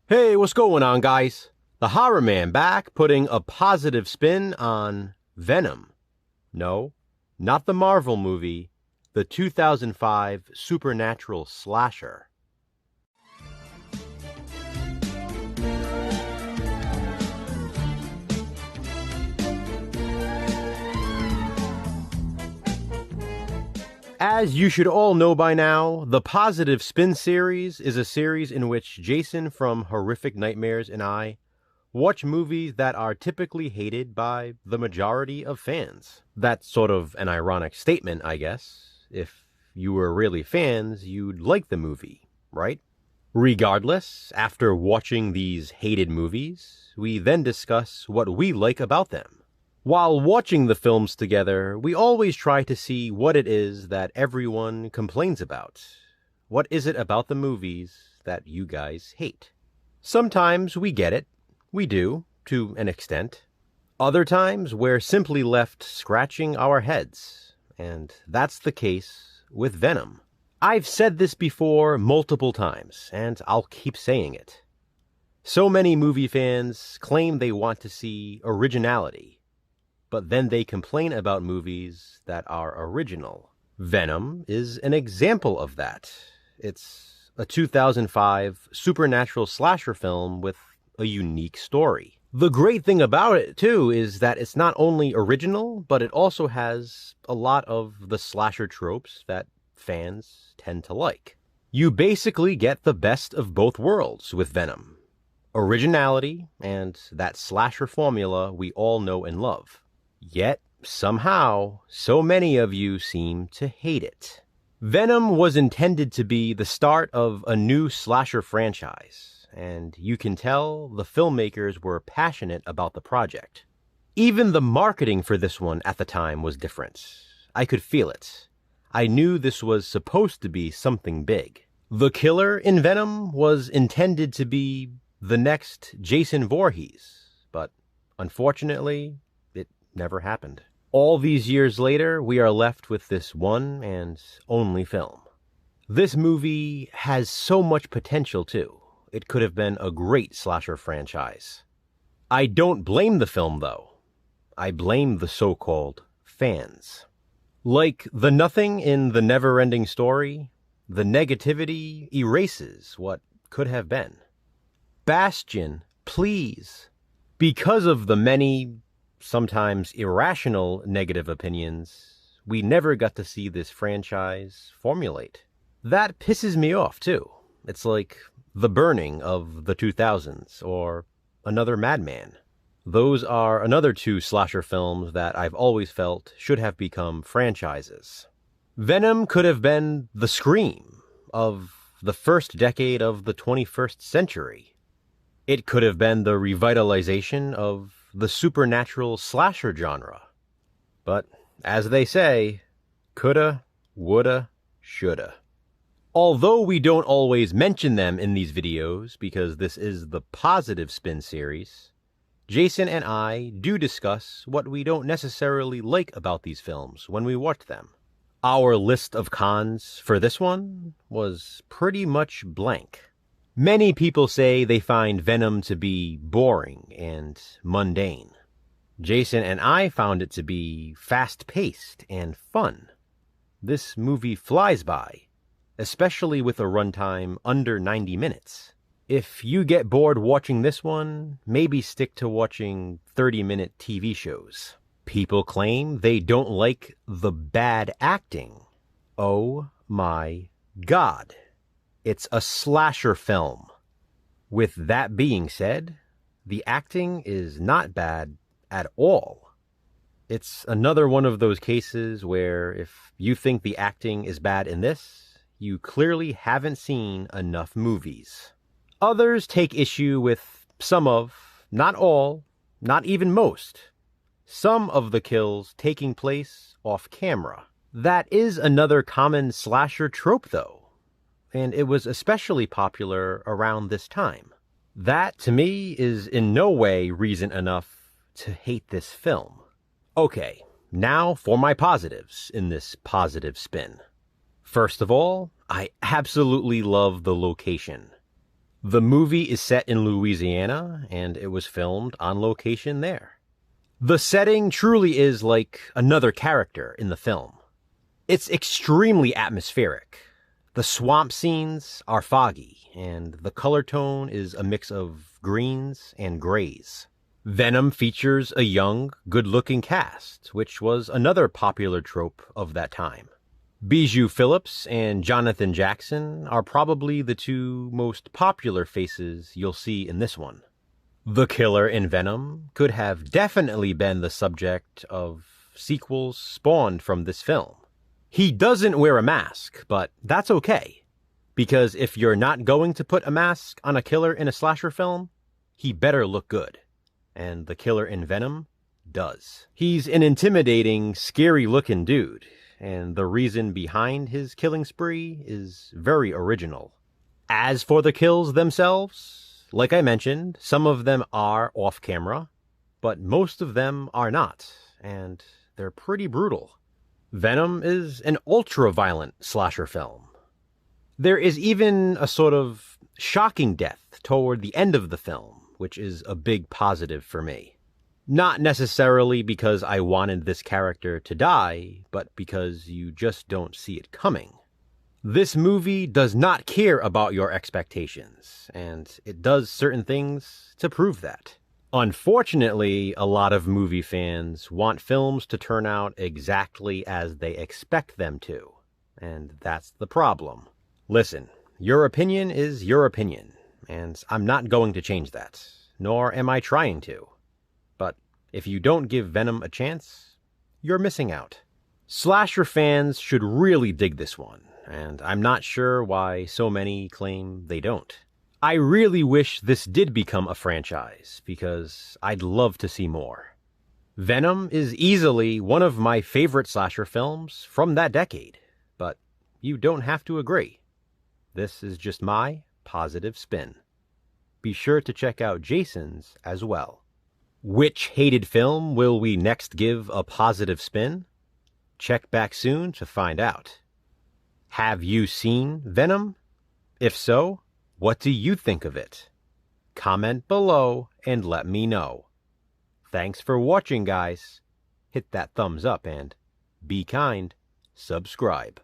Hey, what's going on, guys? The Horror Man back, putting a positive spin on Venom. No, not the Marvel movie, the 2005 supernatural slasher. As you should all know by now, the Positive Spin series is a series in which Jason from Horrific Nightmares and I watch movies that are typically hated by the majority of fans. That's sort of an ironic statement, I guess. If you were really fans, you'd like the movie, right? Regardless, after watching these hated movies, we then discuss what we like about them. While watching the films together, we always try to see what it is that everyone complains about. What is it about the movies that you guys hate? Sometimes we get it. We do, to an extent. Other times, we're simply left scratching our heads. And that's the case with Venom. I've said this before multiple times, and I'll keep saying it. So many movie fans claim they want to see originality, but then they complain about movies that are original. Venom is an example of that. It's a 2005 supernatural slasher film with a unique story. The great thing about it, too, is that it's not only original, but it also has a lot of the slasher tropes that fans tend to like. You basically get the best of both worlds with Venom. Originality and that slasher formula we all know and love. Yet, somehow, so many of you seem to hate it. Venom was intended to be the start of a new slasher franchise, and you can tell the filmmakers were passionate about the project. Even the marketing for this one at the time was different. I could feel it. I knew this was supposed to be something big. The killer in Venom was intended to be the next Jason Voorhees, but unfortunately, never happened. All these years later, we are left with this one and only film. This movie has so much potential, too. It could have been a great slasher franchise. I don't blame the film, though. I blame the so-called fans. Like the nothing in The Never-Ending Story, the negativity erases what could have been. Bastion, please. Because of the many sometimes irrational negative opinions, we never got to see this franchise formulate. That pisses me off, too. It's like The Burning of the 2000s, or Another Madman. Those are another two slasher films that I've always felt should have become franchises. Venom could have been the Scream of the first decade of the 21st century. It could have been the revitalization of the supernatural slasher genre. But, as they say, coulda, woulda, shoulda. Although we don't always mention them in these videos because this is the Positive Spin series, Jason and I do discuss what we don't necessarily like about these films when we watch them. Our list of cons for this one was pretty much blank. Many people say they find Venom to be boring and mundane. Jason and I found it to be fast-paced and fun. This movie flies by, especially with a runtime under 90 minutes. If you get bored watching this one, maybe stick to watching 30-minute TV shows. People claim they don't like the bad acting. Oh my God. It's a slasher film. With that being said, the acting is not bad at all. It's another one of those cases where if you think the acting is bad in this, you clearly haven't seen enough movies. Others take issue with some of, not all, not even most, some of the kills taking place off camera. That is another common slasher trope, though. And it was especially popular around this time. That, to me, is in no way reason enough to hate this film. Okay, now for my positives in this positive spin. First of all, I absolutely love the location. The movie is set in Louisiana, and it was filmed on location there. The setting truly is like another character in the film. It's extremely atmospheric. The swamp scenes are foggy, and the color tone is a mix of greens and grays. Venom features a young, good-looking cast, which was another popular trope of that time. Bijou Phillips and Jonathan Jackson are probably the two most popular faces you'll see in this one. The killer in Venom could have definitely been the subject of sequels spawned from this film. He doesn't wear a mask, but that's okay, because if you're not going to put a mask on a killer in a slasher film, he better look good. And the killer in Venom does. He's an intimidating, scary-looking dude, and the reason behind his killing spree is very original. As for the kills themselves, like I mentioned, some of them are off-camera, but most of them are not, and they're pretty brutal. Venom is an ultra-violent slasher film. There is even a sort of shocking death toward the end of the film, which is a big positive for me. Not necessarily because I wanted this character to die, but because you just don't see it coming. This movie does not care about your expectations, and it does certain things to prove that. Unfortunately, a lot of movie fans want films to turn out exactly as they expect them to, and that's the problem. Listen, your opinion is your opinion, and I'm not going to change that, nor am I trying to. But if you don't give Venom a chance, you're missing out. Slasher fans should really dig this one, and I'm not sure why so many claim they don't. I really wish this did become a franchise, because I'd love to see more. Venom is easily one of my favorite slasher films from that decade, but you don't have to agree. This is just my positive spin. Be sure to check out Jason's as well. Which hated film will we next give a positive spin? Check back soon to find out. Have you seen Venom? If so, what do you think of it? Comment below and let me know. Thanks for watching, guys. Hit that thumbs up and be kind. Subscribe.